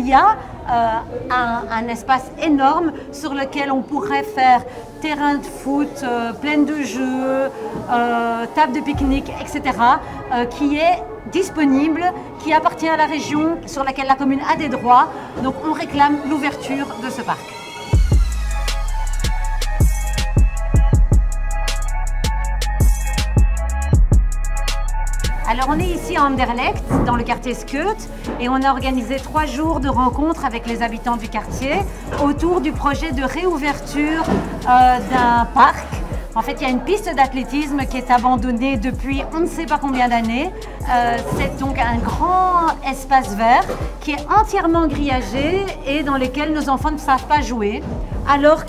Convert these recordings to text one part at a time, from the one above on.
il y a un espace énorme sur lequel on pourrait faire terrain de foot, plaine de jeux, table de pique-nique, etc. Qui est disponible, qui appartient à la région, sur laquelle la commune a des droits. Donc on réclame l'ouverture de ce parc. Alors on est ici à Anderlecht, dans le quartier Skeut, et on a organisé 3 jours de rencontres avec les habitants du quartier autour du projet de réouverture d'un parc. En fait, il y a une piste d'athlétisme qui est abandonnée depuis on ne sait pas combien d'années. C'est donc un grand espace vert qui est entièrement grillagé et dans lequel nos enfants ne savent pas jouer, alors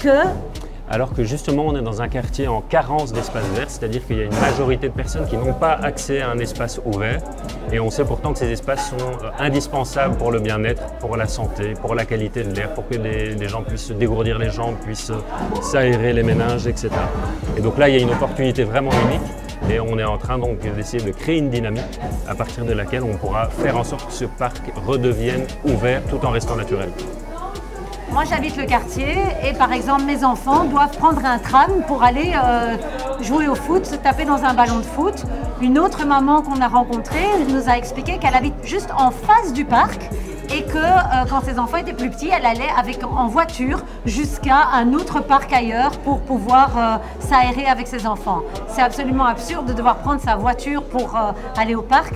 que justement on est dans un quartier en carence d'espace vert, c'est-à-dire qu'il y a une majorité de personnes qui n'ont pas accès à un espace ouvert et on sait pourtant que ces espaces sont indispensables pour le bien-être, pour la santé, pour la qualité de l'air, pour que les gens puissent se dégourdir les jambes, puissent s'aérer les méninges, etc. Et donc là il y a une opportunité vraiment unique et on est en train donc d'essayer de créer une dynamique à partir de laquelle on pourra faire en sorte que ce parc redevienne ouvert tout en restant naturel. Moi, j'habite le quartier et par exemple, mes enfants doivent prendre un tram pour aller jouer au foot, se taper dans un ballon de foot. Une autre maman qu'on a rencontrée nous a expliqué qu'elle habite juste en face du parc et que quand ses enfants étaient plus petits, elle allait en voiture jusqu'à un autre parc ailleurs pour pouvoir s'aérer avec ses enfants. C'est absolument absurde de devoir prendre sa voiture pour aller au parc.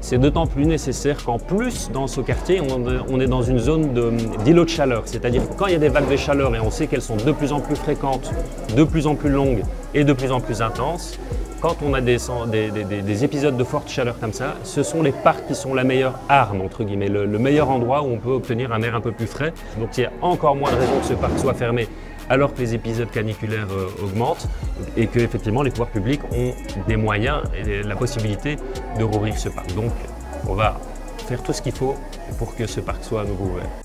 C'est d'autant plus nécessaire qu'en plus, dans ce quartier, on est dans une zone d'îlot de chaleur. C'est-à-dire que quand il y a des vagues de chaleur et on sait qu'elles sont de plus en plus fréquentes, de plus en plus longues et de plus en plus intenses, quand on a des épisodes de forte chaleur comme ça, ce sont les parcs qui sont la meilleure arme, entre guillemets, le meilleur endroit où on peut obtenir un air un peu plus frais. Donc il y a encore moins de raisons que ce parc soit fermé alors que les épisodes caniculaires augmentent et que effectivement les pouvoirs publics ont des moyens et la possibilité de rouvrir ce parc. Donc on va faire tout ce qu'il faut pour que ce parc soit à nouveau ouvert.